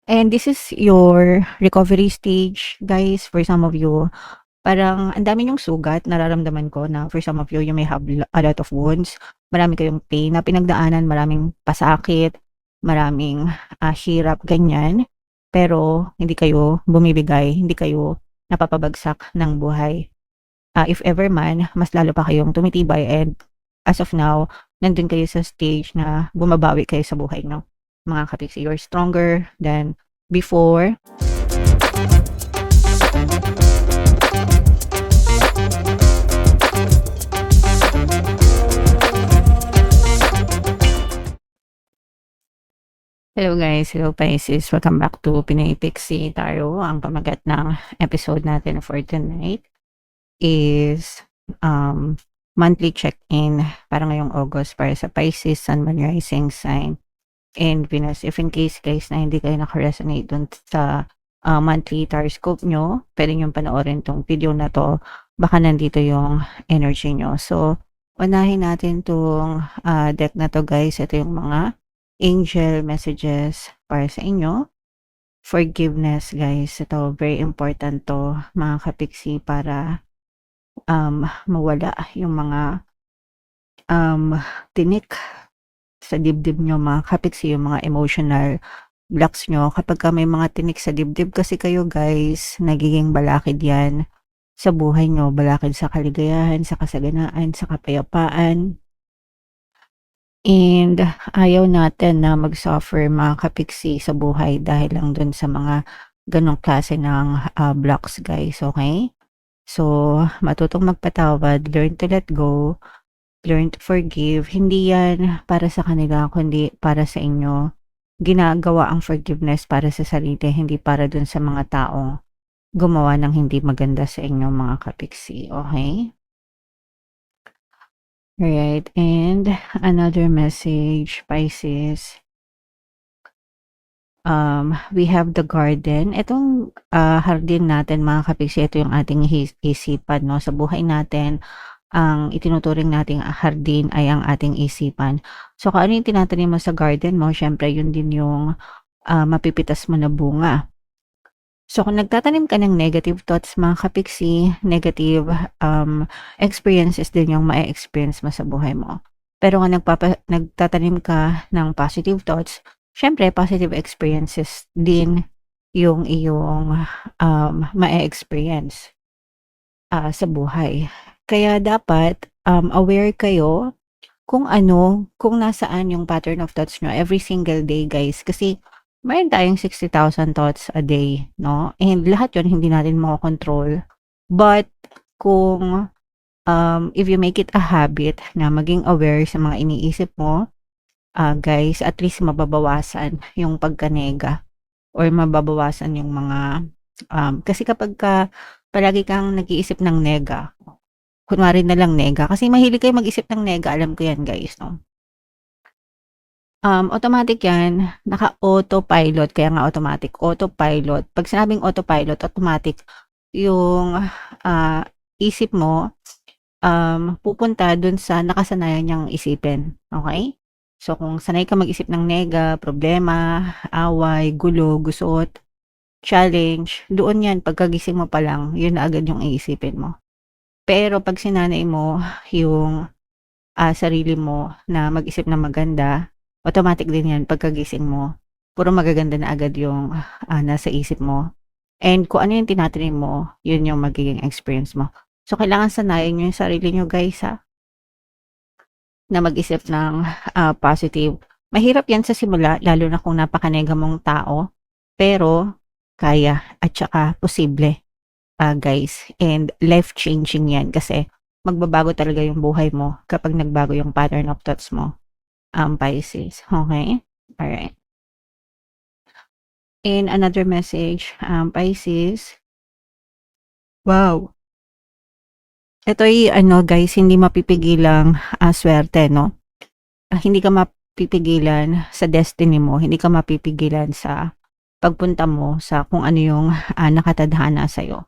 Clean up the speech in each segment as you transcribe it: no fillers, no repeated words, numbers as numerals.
And this is your recovery stage, guys. For some of you, parang ang dami niyong sugat, nararamdaman ko na for some of you, you may have a lot of wounds. Marami kayong pain na pinagdaanan, maraming pasakit, maraming hirap, ganyan. Pero hindi kayo bumibigay, hindi kayo napapabagsak ng buhay. If ever man, mas lalo pa kayong tumitibay and as of now, nandun kayo sa stage na bumabawi kayo sa buhay niyo. Mga kapiksi, you're stronger than before. Hello guys, hello Pisces. Welcome back to Pinoy Pixie Tarot. Ang pamagat ng episode natin for tonight is monthly check-in para ngayong August para sa Pisces, Sun, Moon, Rising sign, and Venus. If in case guys na hindi kayo nakaresonate dun sa monthly horoscope nyo, pwede nyo panoorin tong video na to. Baka nandito yung energy nyo. So, unahin natin tong deck na to guys. Ito yung mga angel messages para sa inyo. Forgiveness guys. Ito, very important to mga kapiksi para mawala yung mga tinik sa dibdib nyo mga kapiksi, yung mga emotional blocks nyo. Kapag may mga tinik sa dibdib kasi kayo guys, nagiging balakid yan sa buhay nyo. Balakid sa kaligayahan, sa kasaganaan, sa kapayapaan. And ayaw natin na mag-suffer mga kapiksi sa buhay dahil lang dun sa mga ganong klase ng blocks guys, okay? So, matutong magpatawad, learn to let go, learn to forgive. Hindi yan para sa kanila, kundi para sa inyo. Ginagawa ang forgiveness para sa sarili, hindi para dun sa mga taong gumawa ng hindi maganda sa inyo mga kapiksi, okay? Alright, and another message, Pisces. We have the garden. Itong hardin natin mga kapiksi, ito yung ating isipan, no? Sa buhay natin, ang itinuturing nating hardin ay ang ating isipan. So, kung ano yung tinatanim mo sa garden mo, syempre yun din yung mapipitas mo na bunga. So, kung nagtatanim ka ng negative thoughts mga kapiksi, negative experiences din yung ma-experience mo sa buhay mo. Pero kung nagtatanim ka ng positive thoughts, syempre positive experiences din yung iyong ma-experience sa buhay. Kaya dapat aware kayo kung nasaan yung pattern of thoughts nyo every single day guys. Kasi mayroon tayong 60,000 thoughts a day, no? And lahat yun hindi natin makokontrol. But kung if you make it a habit na maging aware sa mga iniisip mo, guys, at least mababawasan yung pagkanega or mababawasan yung mga kasi kapag palagi kang nag-iisip ng nega, kunwari na lang nega, kasi mahilig kayo mag-isip ng nega, alam ko yan guys, no? Automatic yan, naka-autopilot, kaya nga autopilot. Pag sinabing autopilot, automatic, yung isip mo, pupunta dun sa nakasanayan niyang isipin, okay? So, kung sanay ka mag-isip ng nega, problema, away, gulo, gusot, challenge, doon yan, pagkagising mo pa lang, yun na agad yung iisipin mo. Pero pag sinanay mo yung sarili mo na mag-isip ng maganda, automatic din yan pagkagising mo. Puro magaganda na agad yung nasa isip mo. And kung ano yung tinatanim mo, yun yung magiging experience mo. So, kailangan sanayin nyo yung sarili nyo guys na mag-isip ng positive. Mahirap yan sa simula, lalo na kung napakanega mong tao. Pero, kaya at saka posible guys. And life-changing yan kasi magbabago talaga yung buhay mo kapag nagbago yung pattern of thoughts mo. Pisces. Okay? Alright. And another message, Pisces. Wow. Ito'y guys, hindi mapipigilang swerte, no? Hindi ka mapipigilan sa destiny mo, hindi ka mapipigilan sa pagpunta mo sa kung ano yung nakatadhana sa'yo.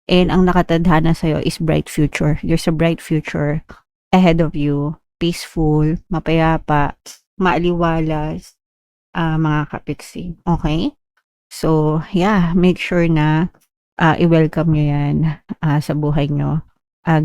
And ang nakatadhana sa'yo is bright future. There's a bright future ahead of you. Peaceful, mapayapa, maaliwalas, mga kapiksi. Okay? So, yeah, make sure na i-welcome nyo yan sa buhay nyo,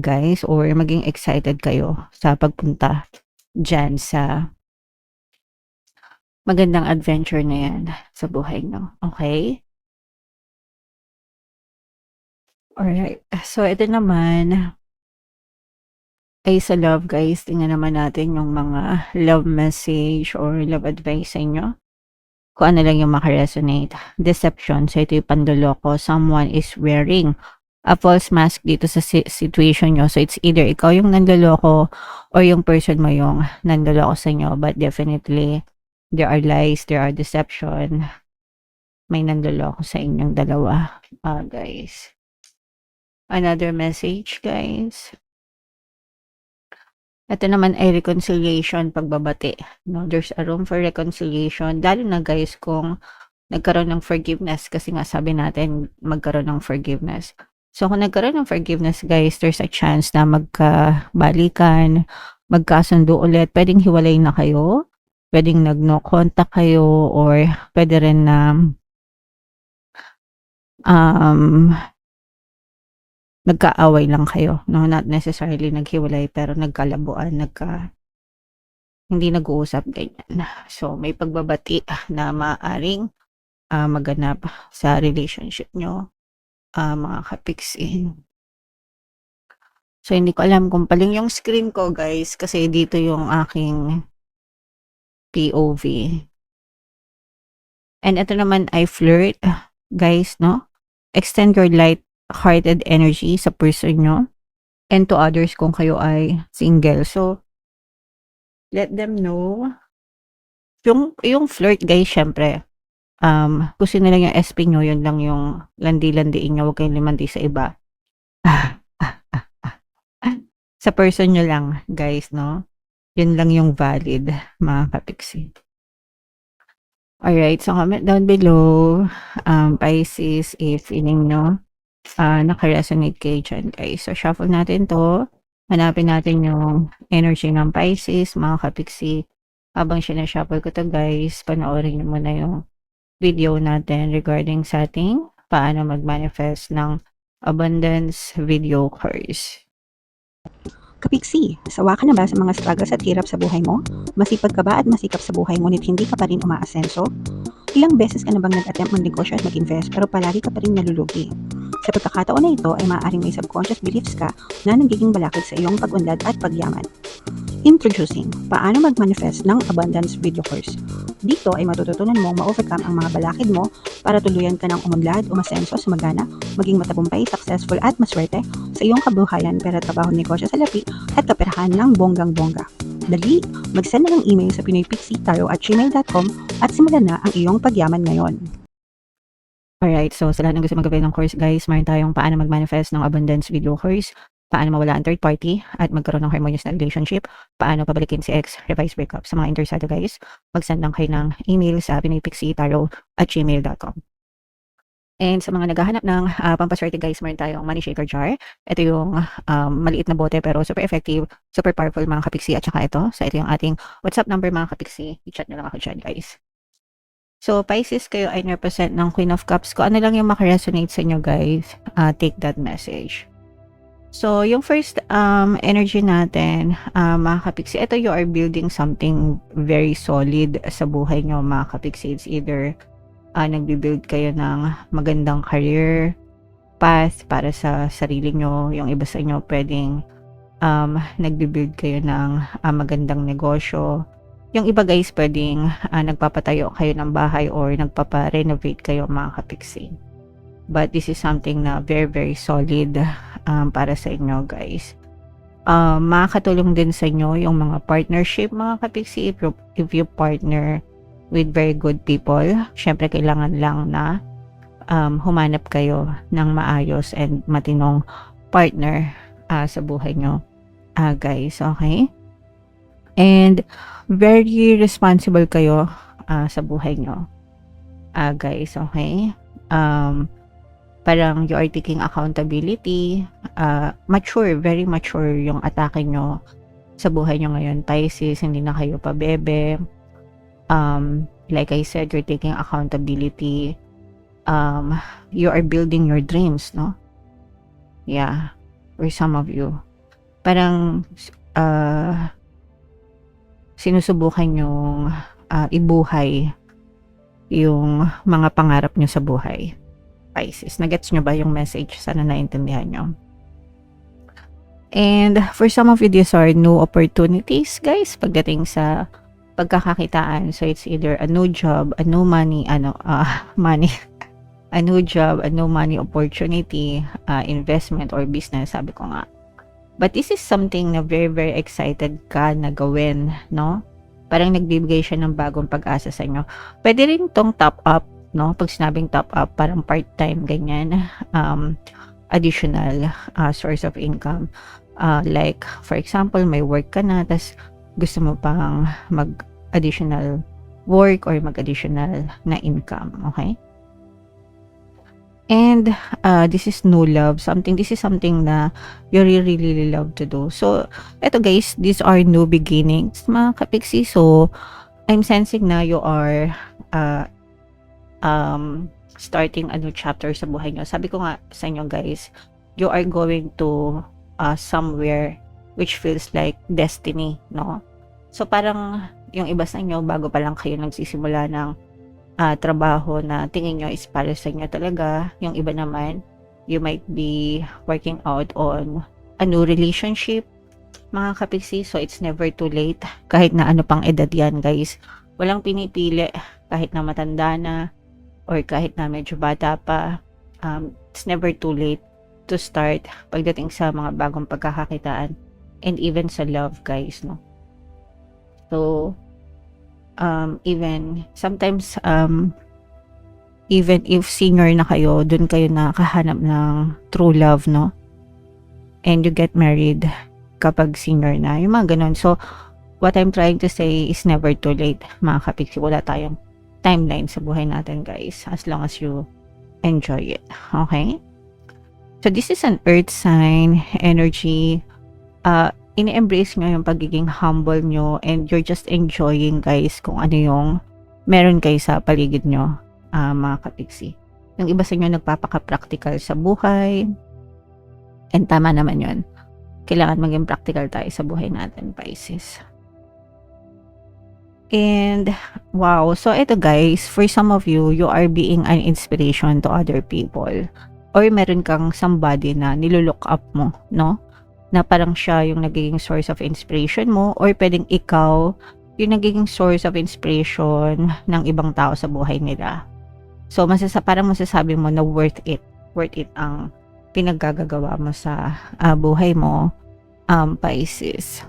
guys, or maging excited kayo sa pagpunta dyan sa magandang adventure na yan sa buhay nyo. Okay? Alright. So, ito naman ay sa love, guys. Tingnan naman natin yung mga love message or love advice sa inyo. Kung ano lang yung makaresonate. Deception. So, ito yung pandoloko. Someone is wearing a false mask dito sa situation nyo. So, it's either ikaw yung nandoloko or yung person mo yung nandoloko sa inyo. But definitely, there are lies, there are deception. May nandoloko sa inyong dalawa, guys. Another message, guys. Ito naman ay reconciliation, pagbabati. No, there's a room for reconciliation. Lalo na, guys, kung nagkaroon ng forgiveness, kasi nga sabi natin magkaroon ng forgiveness. So kung nagkaroon ng forgiveness, guys, there's a chance na magkabalikan, magkasundo ulit. Pwedeng hiwalay na kayo, pwedeng nag-no contact kayo, or pwede rin na nagkaaway lang kayo, no? Not necessarily naghiwalay, pero nagkalabuan, hindi nag-uusap, ganyan. So, may pagbabati na maaaring maganap sa relationship nyo, mga kapiksin. So, hindi ko alam kung paling yung screen ko, guys, kasi dito yung aking POV. And ito naman ay flirt, guys, no? Extend your light-hearted energy sa person nyo and to others kung kayo ay single. So, let them know. Yung flirt, guys, syempre, kung sino lang yung SP nyo, yun lang yung landi-landiin nyo, huwag kayong limandi sa iba. Sa person nyo lang, guys, no? Yun lang yung valid, mga kapiksi. Alright, so comment down below, Pisces, if feeling nyo, naka-resonate kayo dyan, guys. So, shuffle natin to. Hanapin natin yung energy ng Pisces, mga kapiksi. Habang sinashuffle ko to, guys, panoorin nyo muna yung video natin regarding sa ating paano mag-manifest ng abundance video course. Kapiksi, sawa ka na ba sa mga struggles at hirap sa buhay mo? Masipag ka ba at masikap sa buhay ngunit hindi ka pa rin umaasenso? Ilang beses ka na bang nag-attempt magnegosyo at mag-invest pero palagi ka pa rin nalulugi? Sa pagkakataon na ito ay maaaring may subconscious beliefs ka na nagiging balakid sa iyong pag-unlad at pagyaman. Introducing, paano mag-manifest ng abundance video course. Dito ay matututunan mong ma-overcome ang mga balakid mo para tuluyan ka ng umunlad, umasenso, sumagana, maging matagumpay, successful at maswerte sa iyong kabuhayan, pera, trabaho, negosyo sa lapi at kaperahan ng bonggang-bongga. Dali, mag-send na ng email sa pinoypixitaro@gmail.com at simulan na ang iyong pagyaman ngayon. Alright, so sa lahat ng gusto mag-avail ng course, guys, mayroon tayong paano mag-manifest ng abundance video course, paano mawala ang third party at magkaroon ng harmonious na relationship, paano pabalikin si ex, revise breakup. Sa mga interesado, guys, mag-send lang kayo ng email sa pinoypixitaro@gmail.com. And sa mga naghahanap ng pampaswerte, guys, meron tayong money shaker jar. Ito yung maliit na bote pero super effective, super powerful, mga kapiksi. At saka ito, ito yung ating WhatsApp number, mga kapiksi. I-chat nyo lang ako dyan, guys. So, Pisces, kayo ay represent ng Queen of Cups. Kung ano lang yung makaresonate sa inyo, guys, take that message. So, yung first energy natin, mga kapiksi, ito, you are building something very solid sa buhay nyo, mga kapiksi. It's either nagbi-build kayo ng magandang career path para sa sarili nyo. Yung iba sa inyo pwedeng nagbi-build kayo ng magandang negosyo. Yung iba, guys, pwedeng nagpapatayo kayo ng bahay or nagpapa-renovate kayo, mga kapiksi. But this is something na very, very solid para sa inyo, guys. Makakatulong din sa inyo yung mga partnership, mga kapiksi. If you partner with very good people, syempre kailangan lang na humanap kayo ng maayos and matinong partner sa buhay nyo, guys, okay? And very responsible kayo sa buhay nyo, guys, okay? Parang you are taking accountability, mature, very mature yung atake nyo sa buhay nyo ngayon, Pisces. Hindi na kayo pabebe. Like I said, you're taking accountability. um, you are building your dreams, no? Yeah, for some of you. Parang sinusubukan yung ibuhay yung mga pangarap nyo sa buhay. Pisces, nagets nyo ba yung message? Sana naintindihan nyo. And for some of you, these are new opportunities, guys, pagdating sa pagkakakitaan. So it's either a new job, a new money, money, a new job, a new money opportunity, investment or business, sabi ko nga. But this is something na very, very excited ka na gawin, no? Parang nagbibigay siya ng bagong pag-asa sa inyo. Pwede rin tong top up, no? Pag sinabing top up, parang part-time, ganyan. Additional source of income. Like, for example, may work ka na, tas gusto mo pang mag-additional work or mag-additional na income, okay? And this is new love, this is something na you really, really love to do. So, eto guys, these are new beginnings, mga kapiksi. So, I'm sensing na you are starting a new chapter sa buhay nyo. Sabi ko nga sa inyo guys, you are going to somewhere which feels like destiny, no? So, parang yung iba sa inyo, bago pa lang kayo nagsisimula ng trabaho na tingin nyo is para sa inyo talaga. Yung iba naman, you might be working out on a new relationship, mga kapiksi. So, it's never too late. Kahit na ano pang edad yan, guys. Walang pinipili. Kahit na matanda na or kahit na medyo bata pa. It's never too late to start pagdating sa mga bagong pagkakakitaan and even sa love, guys, no? So, even sometimes even if senior na kayo, dun kayo nakahanap ng true love, no? And you get married kapag senior na, yung mga ganun. So what I'm trying to say is never too late, mga kapiksi. Wala tayong timeline sa buhay natin, guys, as long as you enjoy it, okay? So this is an earth sign energy. Ini-embrace nyo yung pagiging humble nyo and you're just enjoying, guys, kung ano yung meron kayo sa paligid nyo, mga kapiksi. Yung iba sa inyo nagpapaka-practical sa buhay, and tama naman yun. Kailangan maging practical tayo sa buhay natin, Pisces. And wow, so ito guys, for some of you, you are being an inspiration to other people, or meron kang somebody na nilulook up mo, no? Na parang siya yung nagiging source of inspiration mo, or pwedeng ikaw yung nagiging source of inspiration ng ibang tao sa buhay nila. So, parang masasabi mo na worth it ang pinaggagawa mo sa buhay mo, Pisces.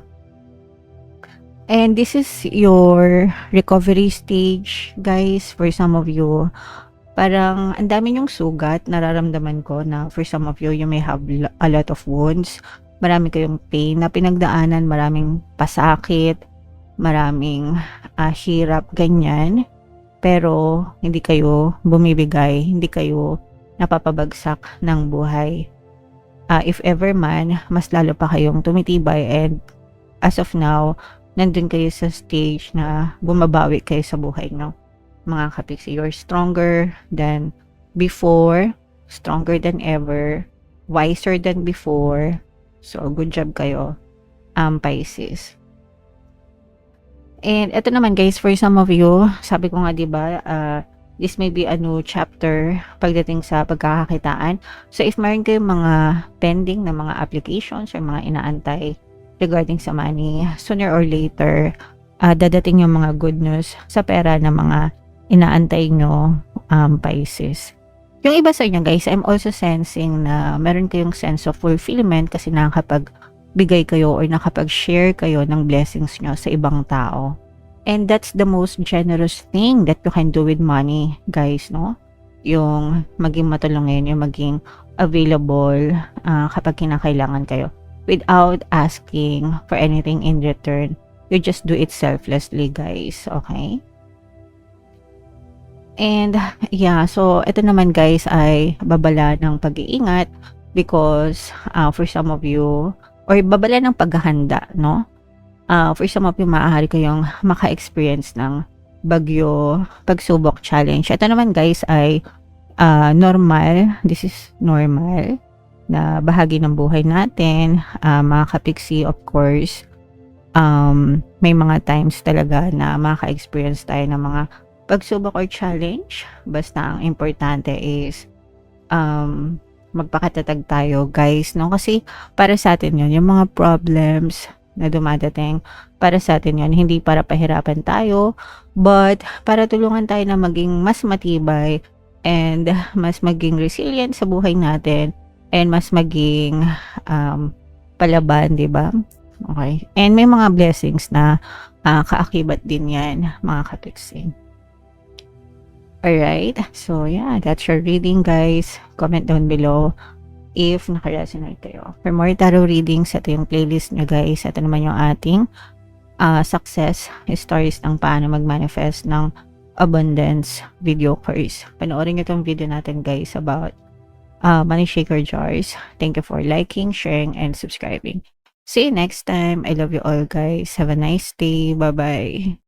And this is your recovery stage, guys, for some of you. Parang ang dami nyong sugat, nararamdaman ko na for some of you, you may have a lot of wounds. Marami kayong pain na pinagdaanan, maraming pasakit, maraming hirap, ganyan. Pero hindi kayo bumibigay, hindi kayo napapabagsak ng buhay. If ever man, mas lalo pa kayong tumitibay, and as of now, nandun kayo sa stage na bumabawi kayo sa buhay nyo. Mga kapiksi, you're stronger than before, stronger than ever, wiser than before. So, good job kayo, Pisces. And ito naman guys, for some of you, sabi ko nga diba, this may be a new chapter pagdating sa pagkakakitaan. So, if mayroon kayong mga pending na mga applications or mga inaantay regarding sa money, sooner or later, dadating yung mga good news sa pera na mga inaantay nyo, Pisces. Yung iba sa inyo guys, I'm also sensing na meron kayong sense of fulfillment kasi nakakapagbigay kayo or nakapag-share kayo ng blessings nyo sa ibang tao. And that's the most generous thing that you can do with money, guys, no? Yung maging matulungin, yung maging available kapag kinakailangan kayo without asking for anything in return. You just do it selflessly, guys, okay? And yeah, so ito naman guys ay babala ng pag-iingat because for some of you, or babala ng paghahanda, no? For some of you, maaari kayong maka-experience ng bagyo, pagsubok, challenge. Ito naman guys ay normal, this is normal na bahagi ng buhay natin, mga kapiksi, of course. May mga times talaga na maka-experience tayo ng mga pagsubok or challenge. Basta ang importante is magpakatatag tayo, guys, no? Kasi para sa atin yun, yung mga problems na dumadating, para sa atin yun, hindi para pahirapan tayo, but para tulungan tayo na maging mas matibay and mas maging resilient sa buhay natin and mas maging palaban, di ba? Okay. And may mga blessings na kaakibat din yan, mga kapiksi. Alright. So, yeah, that's your reading, guys. Comment down below if nakaresonate kayo. For more tarot readings, ito yung playlist nyo, guys. Ito naman yung ating success stories ng paano mag-manifest ng abundance video course. Panoorin nyo itong video natin, guys, about money shaker jars. Thank you for liking, sharing, and subscribing. See you next time. I love you all, guys. Have a nice day. Bye-bye.